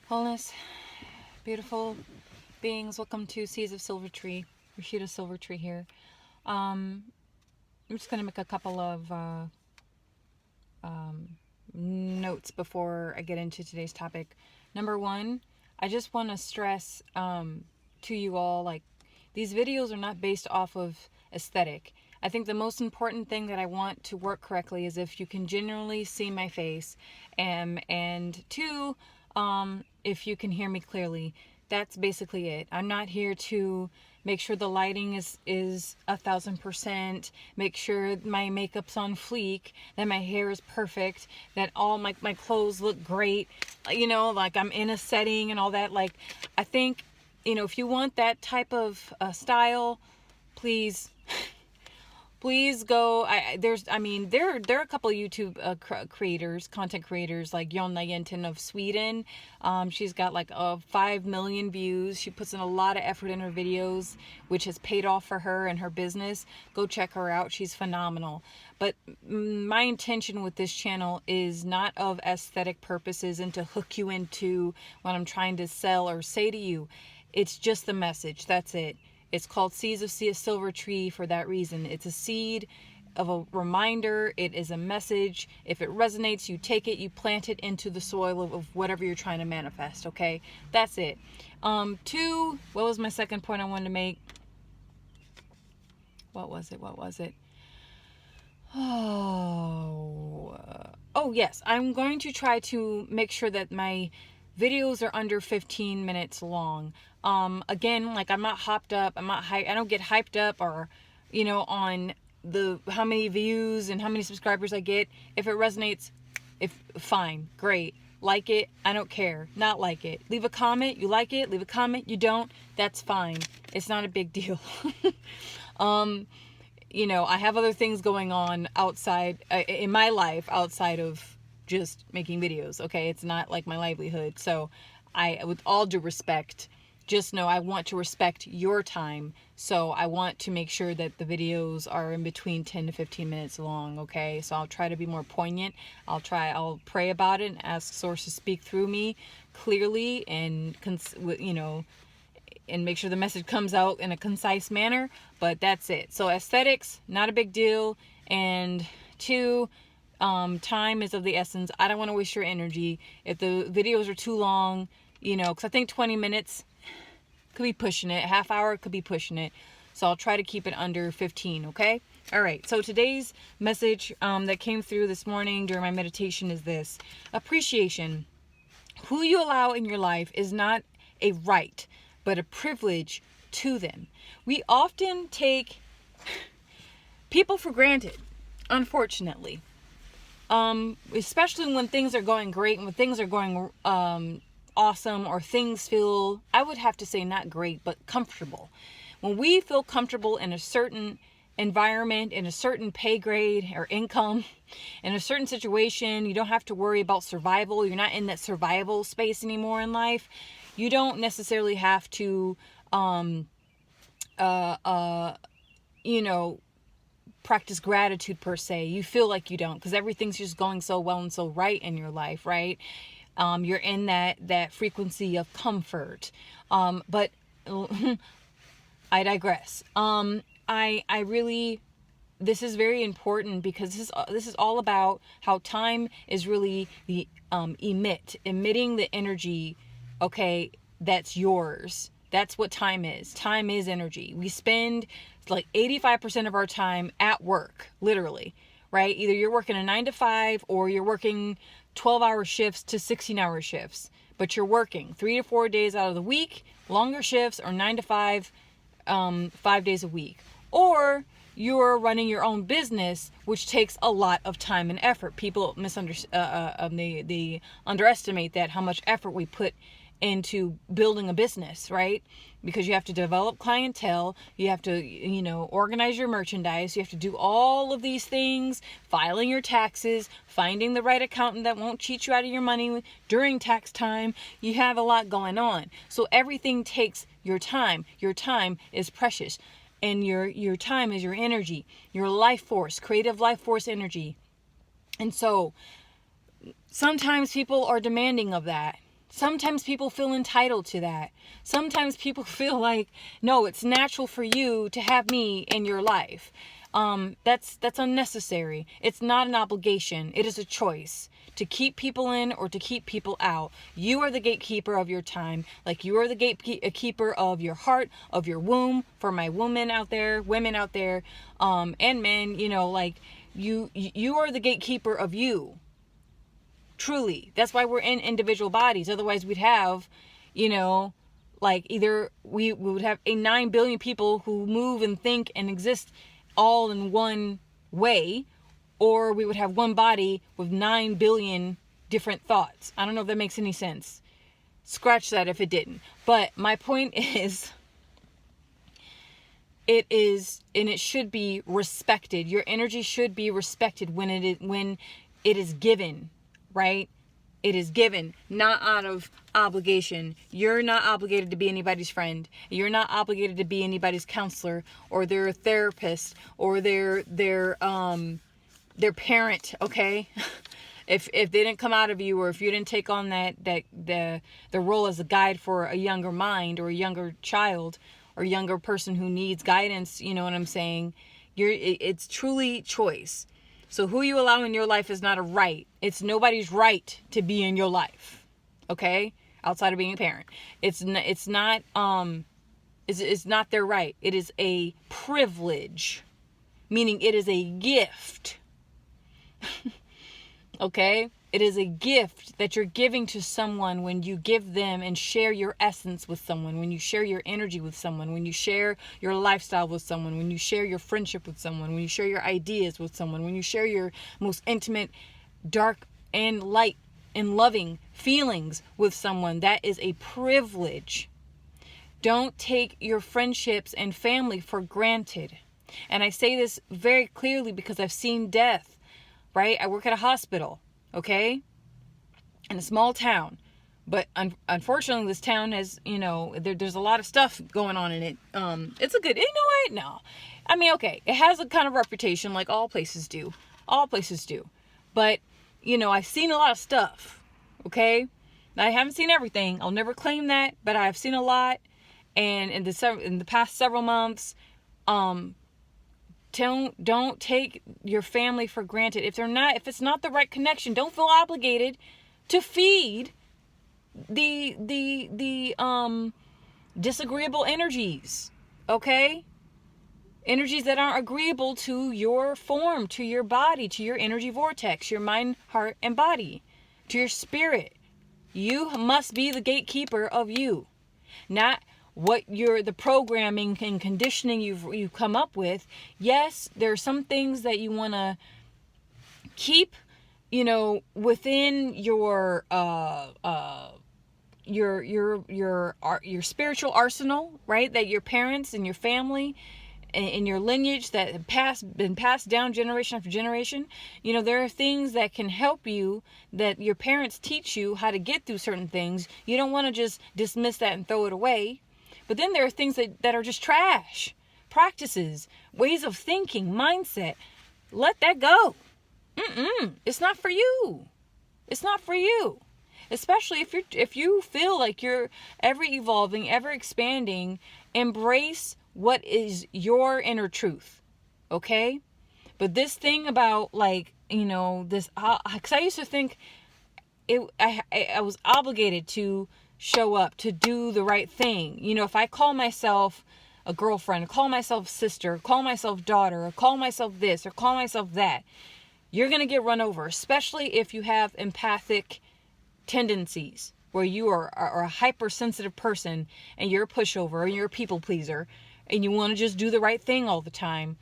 Wholeness, beautiful beings, welcome to Seas of Silver Tree. Rashida Silver Tree here. I'm just going to make a couple of notes before I get into today's topic. Number one, I just want to stress to you all, like, these videos are not based off of aesthetic. I think the most important thing that I want to work correctly is if you can genuinely see my face, and two, if you can hear me clearly. That's basically it. I'm not here to make sure the lighting is 1,000%, make sure my makeup's on fleek, that my hair is perfect, that all my clothes look great, like I'm in a setting and all that. Like, I think, if you want that type of style, please go. There are a couple of YouTube creators, content creators, like Jonna Jensen of Sweden. She's got like 5 million views. She puts in a lot of effort in her videos, which has paid off for her and her business. Go check her out. She's phenomenal. But my intention with this channel is not of aesthetic purposes and to hook you into what I'm trying to sell or say to you. It's just the message. That's it. It's called Seeds of Silver Tree for that reason. It's a seed of a reminder. It is a message. If it resonates, you take it, you plant it into the soil of whatever you're trying to manifest, okay? That's it. Two, what was my second point I wanted to make? What was it? Oh, yes. I'm going to try to make sure that my videos are under 15 minutes long. Again, like, I'm not hopped up. I don't get hyped up or, on how many views and how many subscribers I get. If it resonates, fine, great. Like it, I don't care. Not like it. Leave a comment, you like it. Leave a comment, you don't. That's fine. It's not a big deal. I have other things going on outside, in my life, outside of just making videos, okay? It's not like my livelihood. So with all due respect, just know I want to respect your time. So I want to make sure that the videos are in between 10 to 15 minutes long, okay? So I'll try to be more poignant. I'll pray about it and ask Source to speak through me clearly and, and make sure the message comes out in a concise manner. But that's it. So aesthetics, not a big deal. And two, time is of the essence. I don't want to waste your energy. If the videos are too long, because I think 20 minutes could be pushing it. Half hour could be pushing it. So I'll try to keep it under 15, okay? All right, so today's message that came through this morning during my meditation is this. Appreciation. Who you allow in your life is not a right, but a privilege to them. We often take people for granted, unfortunately. Especially when things are going great and when things are going awesome, or things feel, I would have to say, not great, but comfortable. When we feel comfortable in a certain environment, in a certain pay grade or income, in a certain situation, you don't have to worry about survival. You're not in that survival space anymore in life. You don't necessarily have to, practice gratitude per se. You feel like you don't, because everything's just going so well and so right in your life, right? You're in that frequency of comfort. But I digress. I really, this is very important, because this is all about how time is really the emitting the energy, okay, that's yours. That's what time is. Time is energy. We spend like 85% of our time at work, literally, right? Either you're working a 9 to 5 or you're working 12-hour shifts to 16-hour shifts, but you're working 3 to 4 days out of the week, longer shifts, or 9 to 5, 5 days a week. Or you're running your own business, which takes a lot of time and effort. People they underestimate that, how much effort we put into building a business, right? Because you have to develop clientele, you have to, organize your merchandise, you have to do all of these things, filing your taxes, finding the right accountant that won't cheat you out of your money during tax time. You have a lot going on. So everything takes your time. Your time is precious. And your time is your energy, your life force, creative life force energy. And so sometimes people are demanding of that. Sometimes people feel entitled to that. Sometimes people feel like, no, it's natural for you to have me in your life. That's unnecessary. It's not an obligation. It is a choice to keep people in or to keep people out. You are the gatekeeper of your time. Like you are the gatekeeper of your heart, of your womb. For my women out there, and men, like you are the gatekeeper of you. Truly. That's why we're in individual bodies. Otherwise we'd have, like either we would have 9 billion people who move and think and exist all in one way, or we would have one body with 9 billion different thoughts. I don't know if that makes any sense. Scratch that if it didn't. But my point is, it should be respected. Your energy should be respected when it is given, right? It is given, not out of obligation. You're not obligated to be anybody's friend. You're not obligated to be anybody's counselor or their therapist or their parent, okay? If they didn't come out of you, or if you didn't take on the role as a guide for a younger mind or a younger child or younger person who needs guidance, you know what I'm saying? It's truly choice. So who you allow in your life is not a right. It's nobody's right to be in your life. Okay? Outside of being a parent. It's not their right. It is a privilege. Meaning it is a gift. Okay? It is a gift that you're giving to someone when you give them and share your essence with someone, when you share your energy with someone, when you share your lifestyle with someone, when you share your friendship with someone, when you share your ideas with someone, when you share your most intimate, dark and light and loving feelings with someone. That is a privilege. Don't take your friendships and family for granted. And I say this very clearly because I've seen death, right? I work at a hospital. Okay, in a small town, but unfortunately this town has, there's a lot of stuff going on in it. It's a good, no, I mean, okay, it has a kind of reputation like all places do, but I've seen a lot of stuff. Okay, I haven't seen everything. I'll never claim that, but I have seen a lot, and in the past several months, don't take your family for granted. If it's not the right connection, don't feel obligated to feed the disagreeable energies. Okay? Energies that aren't agreeable to your form, to your body, to your energy vortex, your mind, heart, and body, to your spirit. You must be the gatekeeper of you, not what the programming and conditioning you've come up with. Yes, there are some things that you want to keep, within your spiritual arsenal, right? That your parents and your family and your lineage that have been passed down generation after generation. There are things that can help you, that your parents teach you how to get through certain things. You don't want to just dismiss that and throw it away. But then there are things that are just trash. Practices, ways of thinking, mindset. Let that go. It's not for you. It's not for you. Especially if you feel like you're ever evolving, ever expanding, embrace what is your inner truth. Okay? But this thing about this, because I used to think I was obligated to show up, to do the right thing. If I call myself a girlfriend, call myself sister, call myself daughter, or call myself this, or call myself that, you're going to get run over, especially if you have empathic tendencies, where you are a hypersensitive person and you're a pushover or you're a people pleaser and you want to just do the right thing all the time.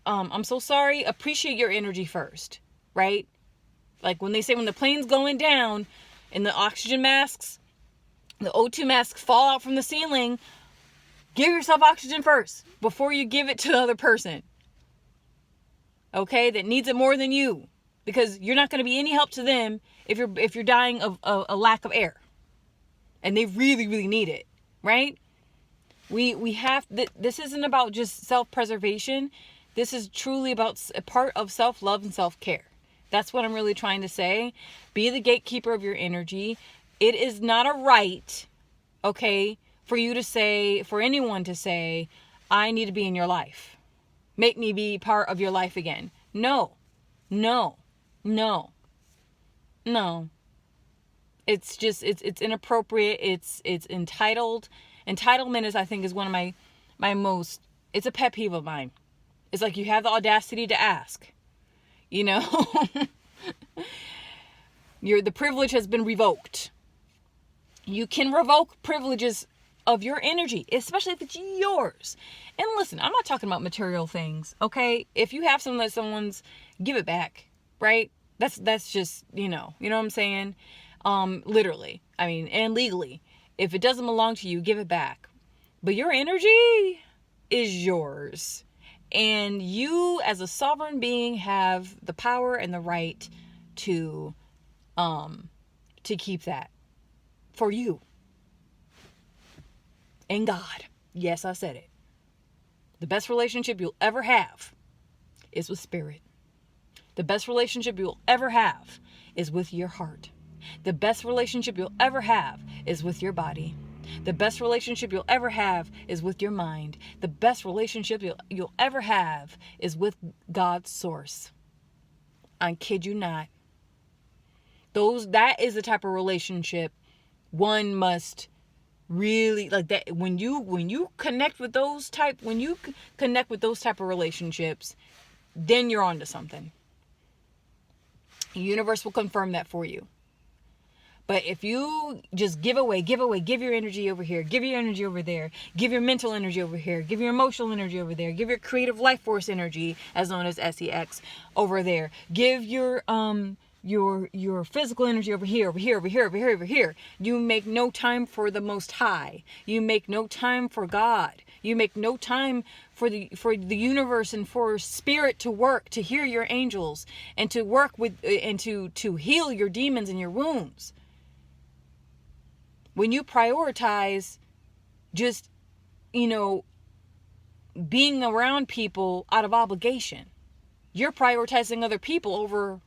I'm so sorry. Appreciate your energy first, right? Like when they say when the plane's going down and the oxygen masks, the O2 masks fall out from the ceiling, give yourself oxygen first before you give it to the other person. Okay? That needs it more than you. Because you're not going to be any help to them if you're dying of a lack of air. And they really, really need it. Right? We have... This isn't about just self-preservation. This is truly about a part of self-love and self-care. That's what I'm really trying to say. Be the gatekeeper of your energy. It is not a right, okay, for you to say, for anyone to say, I need to be in your life. Make me be part of your life again. No, no, no, no. It's just, it's inappropriate. It's entitled. Entitlement is, I think, is one of my most, it's a pet peeve of mine. It's like you have the audacity to ask, you know, the privilege has been revoked. You can revoke privileges of your energy, especially if it's yours. And listen, I'm not talking about material things, okay? If you have something that someone's, give it back, right? That's just, you know what I'm saying? Literally, I mean, and legally, if it doesn't belong to you, give it back. But your energy is yours. And you, as a sovereign being, have the power and the right to keep that for you and God. Yes, I said it. The best relationship you'll ever have is with spirit. The best relationship you'll ever have is with your heart. The best relationship you'll ever have is with your body. The best relationship you'll ever have is with your mind. The best relationship you'll ever have is with God's source. I kid you not. That is the type of relationship one must really, like, that when you connect with those type of relationships, then you're onto something. The universe will confirm that for you. But if you just give your energy over here, give your energy over there, give your mental energy over here, give your emotional energy over there, give your creative life force energy, as known as SEX, over there, give your physical energy over here. You make no time for the Most High. You make no time for God. You make no time for the universe and for spirit to work, to hear your angels, and to work with and to heal your demons and your wounds. When you prioritize just, being around people out of obligation, you're prioritizing other people over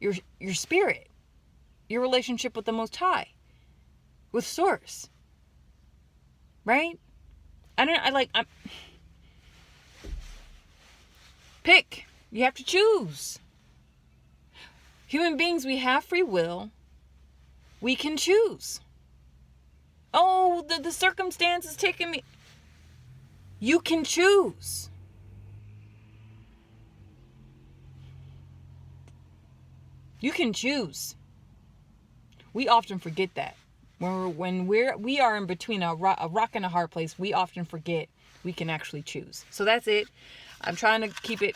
your spirit, your relationship with the Most High, with Source, right? Pick. You have to choose. Human beings, we have free will. We can choose. Oh, the circumstance is taking me. You can choose. You can choose. We often forget that. When we are in between a rock and a hard place, we often forget we can actually choose. So that's it. I'm trying to keep it,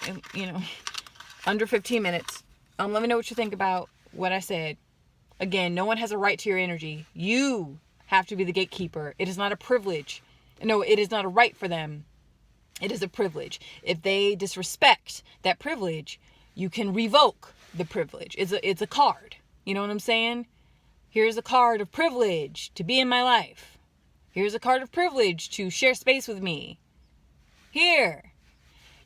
under 15 minutes. Let me know what you think about what I said. Again, no one has a right to your energy. You have to be the gatekeeper. It is not a privilege. No, it is not a right for them. It is a privilege. If they disrespect that privilege, you can revoke the privilege. It's a card. You know what I'm saying? Here's a card of privilege to be in my life. Here's a card of privilege to share space with me. Here.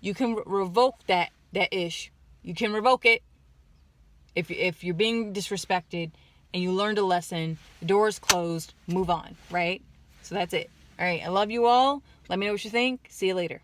You can revoke that ish. You can revoke it. If you're being disrespected and you learned a lesson, the door is closed, move on, right? So that's it. All right, I love you all. Let me know what you think. See you later.